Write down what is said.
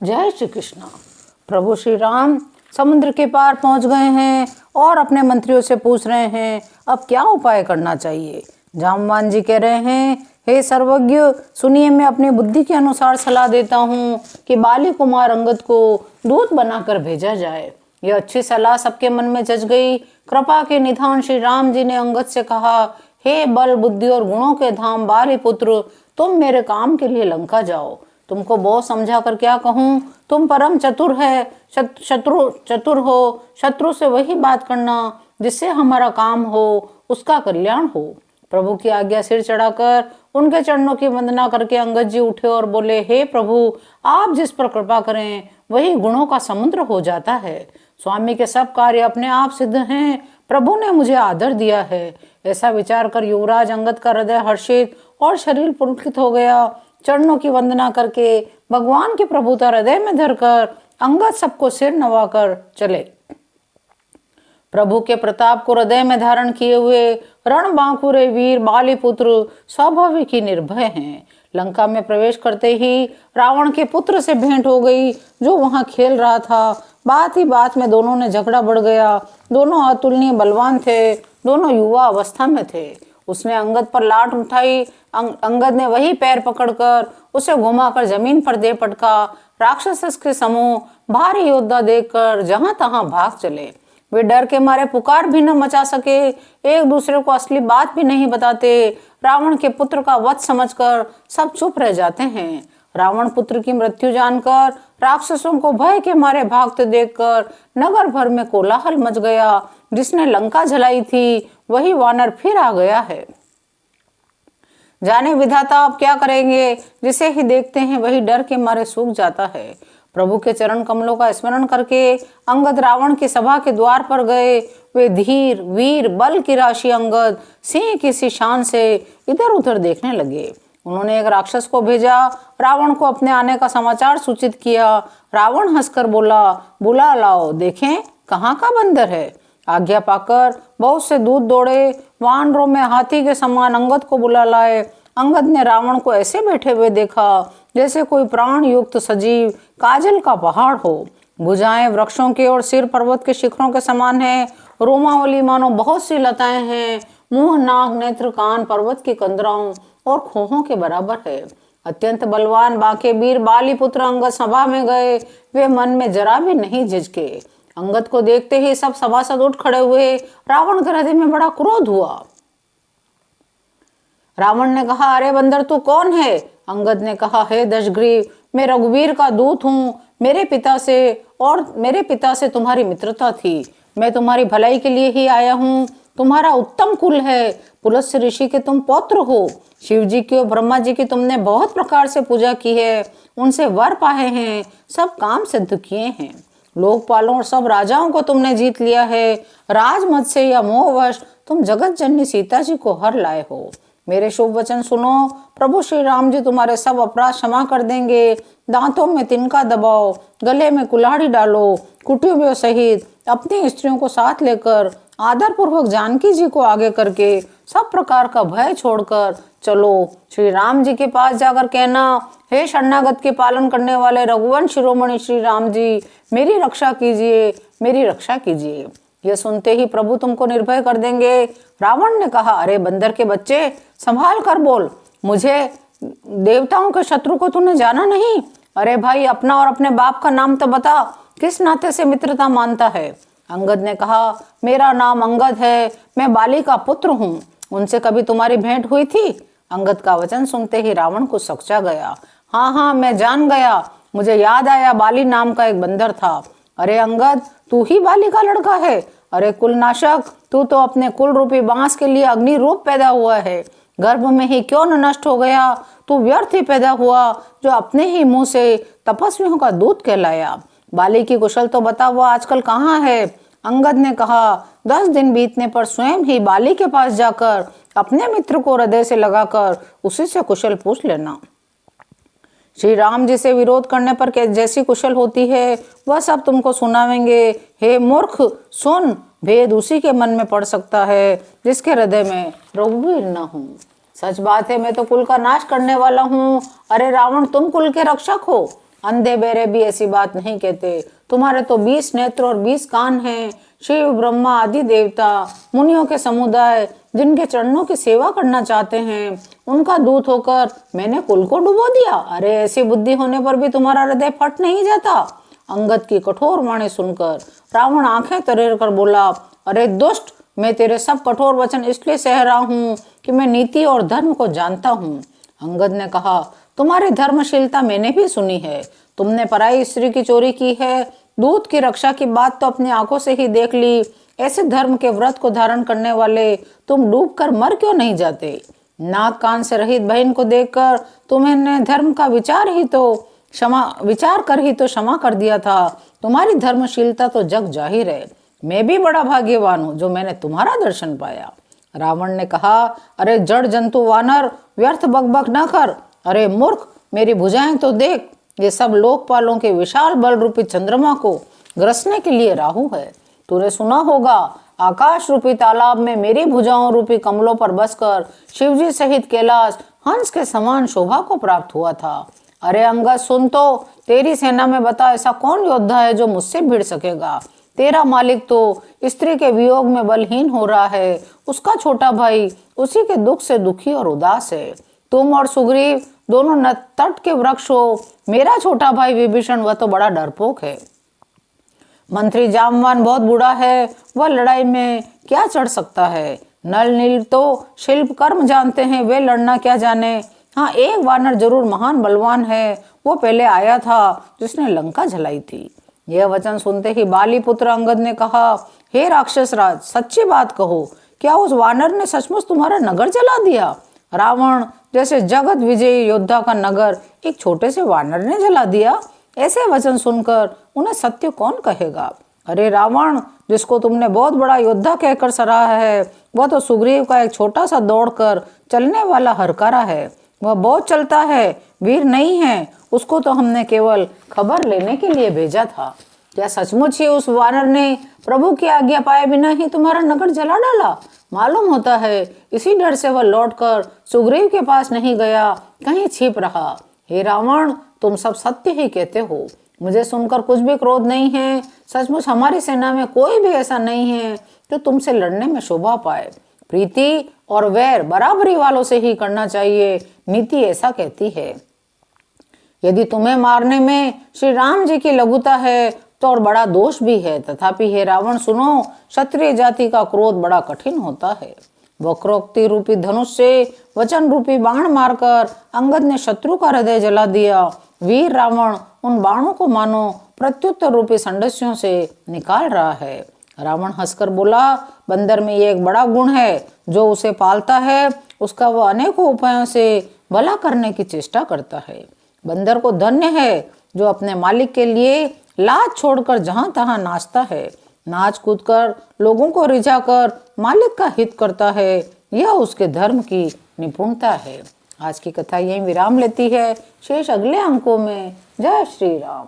जय श्री कृष्ण। प्रभु श्री राम समुद्र के पार पहुंच गए हैं और अपने मंत्रियों से पूछ रहे हैं अब क्या उपाय करना चाहिए। जामवान जी कह रहे हैं, हे सर्वज्ञ सुनिए, मैं अपनी बुद्धि के अनुसार सलाह देता हूँ कि बाली कुमार अंगद को दूत बनाकर भेजा जाए। यह अच्छी सलाह सबके मन में जच गई। कृपा के निधान श्री राम जी ने अंगद से कहा, हे बल बुद्धि और गुणों के धाम बाली पुत्र, तुम मेरे काम के लिए लंका जाओ। तुमको बहुत समझा कर क्या कहूँ, तुम परम चतुर है, चतुर हो। शत्रु से वही बात करना जिससे हमारा काम हो, उसका कल्याण हो। प्रभु की आज्ञा सिर चढ़ाकर उनके चरणों की वंदना करके अंगद जी उठे और बोले, हे प्रभु, आप जिस पर कृपा करें वही गुणों का समुद्र हो जाता है। स्वामी के सब कार्य अपने आप सिद्ध हैं। प्रभु ने मुझे आदर दिया है। ऐसा विचार कर युवराज अंगद का हृदय हर्षित और शरीर पुलकित हो गया। चरणों की वंदना करके भगवान की प्रभुता हृदय में धरकर अंगद सबको सिर नवाकर चले। प्रभु के प्रताप को हृदय में धारण किए हुए रणबांकुरे वीर बाली पुत्र स्वाभाविक ही निर्भय हैं। लंका में प्रवेश करते ही रावण के पुत्र से भेंट हो गई, जो वहां खेल रहा था। बात ही बात में दोनों ने झगड़ा बढ़ गया। दोनों अतुलनीय बलवान थे, दोनों युवा अवस्था में थे। उसने अंगद पर लात उठाई। अंगद ने वही पैर पकड़कर उसे घुमाकर जमीन पर दे पटका। राक्षस के समूह भारी योद्धा देखकर जहां तहां भाग चले। वे डर के मारे पुकार भी न मचा सके, एक दूसरे को असली बात भी नहीं बताते। रावण के पुत्र का वध समझकर सब चुप रह जाते हैं। रावण पुत्र की मृत्यु जानकर राक्षसों को भय के मारे भागते देखकर नगर भर में कोलाहल मच गया। जिसने लंका जलाई थी वही वानर फिर आ गया है। जाने विधाता आप क्या करेंगे, जिसे ही देखते हैं वही डर के मारे सूख जाता है। प्रभु के चरण कमलों का स्मरण करके अंगद रावण की सभा के द्वार पर गए। वे धीर वीर बल की राशि अंगद सिंह की सी शान से इधर उधर देखने लगे। उन्होंने एक राक्षस को भेजा, रावण को अपने आने का समाचार सूचित किया। रावण हंसकर बोला, बुला लाओ, देखें कहाँ का बंदर है। आज्ञा पाकर बहुत से दूत दौड़े, वानरों में हाथी के समान अंगद को बुला लाए। अंगद ने रावण को ऐसे बैठे हुए देखा जैसे कोई प्राण युक्त सजीव काजल का पहाड़ हो। भुजाएं वृक्षों के और सिर पर्वत के शिखरों के समान है। रोमावली मानो बहुत सी लताएं हैं। मुंह नाक नेत्र कान पर्वत की कंदराओं और खोहों के बराबर है। अत्यंत बलवान बांके वीर बाली पुत्र अंगद सभा में गए। वे मन में जरा भी नहीं झिझके। अंगद को देखते ही सब सभासद उठ खड़े हुए। रावण के हृदय में बड़ा क्रोध हुआ। रावण ने कहा, अरे बंदर तू कौन है। अंगद ने कहा, हे दशग्रीव, मैं रघुवीर का दूत हूँ। मेरे पिता से तुम्हारी मित्रता थी। मैं तुम्हारी भलाई के लिए ही आया हूँ। तुम्हारा उत्तम कुल है। पुलस्त्य ऋषि के तुम पौत्र हो। शिव जी की और ब्रह्मा जी की तुमने बहुत प्रकार से पूजा की है। उनसे वर पाए हैं, सब काम सिद्ध किए हैं। लोकपालों और सब राजाओं को तुमने जीत लिया है। राजमद से या मोहवश तुम जगत जननी सीता जी को हर लाए हो। मेरे शुभ वचन सुनो। प्रभु श्री राम जी तुम्हारे सब अपराध क्षमा कर देंगे। दांतों में तिनका दबाओ, गले में कुल्हाड़ी डालो, कुटियों सहित अपनी स्त्रियों को साथ लेकर आदर पूर्वक जानकी जी को आगे करके सब प्रकार का भय छोड़कर चलो। श्री राम जी के पास जाकर कहना, हे शरणागत के पालन करने वाले रघुवंश शिरोमणि श्री राम जी, मेरी रक्षा कीजिए, मेरी रक्षा कीजिए। यह सुनते ही प्रभु तुमको निर्भय कर देंगे। रावण ने कहा, अरे बंदर के बच्चे, संभाल कर बोल। मुझे देवताओं के शत्रु को तूने जाना नहीं। अरे भाई, अपना और अपने बाप का नाम तो बता, किस नाते से मित्रता मानता है। अंगद ने कहा, मेरा नाम अंगद है, मैं बाली का पुत्र हूँ। उनसे कभी तुम्हारी भेंट हुई थी। अंगद का वचन सुनते ही रावण को सकचा गया। हाँ, मैं जान गया, मुझे याद आया, बाली नाम का एक बंदर था। अरे अंगद, तू ही बाली का लड़का है। अरे कुलनाशक, तू तो अपने कुल रूपी बांस के लिए अग्नि रूप पैदा हुआ है। गर्भ में ही क्यों न नष्ट हो गया। तू व्यर्थ ही पैदा हुआ, जो अपने ही मुंह से तपस्वियों का दूत कहलाया। बाली की कुशल तो बता, हुआ आजकल कहाँ है। अंगद ने कहा, 10 दिन बीतने पर स्वयं ही बाली के पास जाकर अपने मित्र को हृदय से लगाकर उसी से कुशल पूछ लेना। श्री राम जी से विरोध करने पर जैसी कुशल होती है वह सब तुमको सुनावेंगे। हे मूर्ख, सुन, भेद उसी के मन में पड़ सकता है जिसके हृदय में रघुवीर न हो। सच बात है, मैं तो कुल का नाश करने वाला हूँ। अरे रावण, तुम कुल के रक्षक हो। अंधे बेरे भी ऐसी बात नहीं कहते। तुम्हारे तो 20 नेत्र और 20 कान हैं। शिव ब्रह्मा आदि देवता मुनियों के समुदाय जिनके चरणों की सेवा करना चाहते हैं, उनका दूत होकर मैंने कुल को डुबो दिया। अरे ऐसी बुद्धि होने पर भी तुम्हारा हृदय फट नहीं जाता। अंगद की कठोर वाणी सुनकर रावण आंखें तरेर कर बोला, अरे दुष्ट, मैं तेरे सब कठोर वचन इसलिए सह रहा हूँ कि मैं नीति और धर्म को जानता हूँ। अंगद ने कहा, तुम्हारी धर्मशीलता मैंने भी सुनी है। तुमने पराई स्त्री की चोरी की है, दूध की रक्षा की बात तो अपनी आंखों से ही देख ली। ऐसे धर्म के व्रत को धारण करने वाले तुम डूब कर मर क्यों नहीं जाते? नाक कान से रहित बहन को देखकर तुम्हें धर्म का विचार कर ही तो क्षमा कर दिया था। तुम्हारी धर्मशीलता तो जग जाहिर है। मैं भी बड़ा भाग्यवान हूँ जो मैंने तुम्हारा दर्शन पाया। रावण ने कहा, अरे जड़ जंतु वानर, व्यर्थ बकबक न कर। अरे मूर्ख, मेरी भुजाएं तो देख। ये सब लोकपालों के विशाल बल रूपी चंद्रमा को ग्रसने के लिए राहु है। तूने सुना होगा, आकाश रूपी तालाब में मेरी भुजाओं रूपी कमलों पर बसकर शिवजी सहित कैलाश हंस के समान शोभा को प्राप्त हुआ था। अरे अंगद सुन तो, तेरी सेना में बता ऐसा कौन योद्धा है जो मुझसे भिड़ सकेगा? तेरा मालिक तो स्त्री के वियोग में बलहीन हो रहा है। उसका छोटा भाई उसी के दुख से दुखी और उदास है। तुम और सुग्रीव दोनों तट के वृक्ष हो। मेरा छोटा भाई विभीषण, वह तो बड़ा डरपोक है। मंत्री जामवान बहुत बूढ़ा है, वह लड़ाई में क्या चढ़ सकता है? नल नील तो शिल्प कर्म जानते हैं, वे लड़ना क्या जाने। हाँ, एक वानर जरूर महान बलवान है, वो पहले आया था जिसने लंका जलाई थी। यह वचन सुनते ही बाली पुत्र अंगद ने कहा, हे राक्षस राज, सच्ची बात कहो, क्या उस वानर ने सचमुच तुम्हारा नगर जला दिया? रावण जैसे जगत विजयी योद्धा का नगर एक छोटे से वानर ने जला दिया? ऐसे वचन सुनकर उन्हें सत्य कौन कहेगा? अरे रावण, जिसको तुमने बहुत बड़ा योद्धा कहकर सराहा है, वह तो सुग्रीव का एक छोटा सा दौड़कर चलने वाला हरकारा है। वह बहुत चलता है, वीर नहीं है। उसको तो हमने केवल खबर लेने के लिए भेजा था। क्या सचमुच ही उस वानर ने प्रभु की आज्ञा पाए बिना ही तुम्हारा नगर जला डाला? मालूम होता है इसी डर से वह लौटकर सुग्रीव के पास नहीं गया, कहीं छिप रहा। हे रावण, तुम सब सत्य ही कहते हो। मुझे सुनकर कुछ भी क्रोध नहीं है। सचमुच हमारी सेना में कोई भी ऐसा नहीं है जो तुमसे लड़ने में शोभा पाए। प्रीति और वैर बराबरी वालों से ही करना चाहिए, नीति ऐसा कहती है। यदि तुम्हें मारने में श्री राम जी की लघुता है तो और बड़ा दोष भी है। तथापि हे रावण सुनो, क्षत्रिय जाति का क्रोध बड़ा कठिन होता है। वक्रोक्ति रूपी धनुष से वचन रूपी बाण मारकर अंगद ने शत्रु का हृदय जला दिया। वीर रावण उन बाणों को मानो प्रत्युत्तर रूपी संडस्यों से निकाल रहा है। रावण हंसकर बोला, बंदर में ये एक बड़ा गुण है, जो उसे पालता है उसका वह अनेकों उपायों से भला करने की चेष्टा करता है। बंदर को धन्य है जो अपने मालिक के लिए लाज छोड़कर जहां तहां नाचता है, नाच कूद कर लोगों को रिझाकर मालिक का हित करता है। यह उसके धर्म की निपुणता है। आज की कथा यहीं विराम लेती है। शेष अगले अंकों में। जय श्री राम।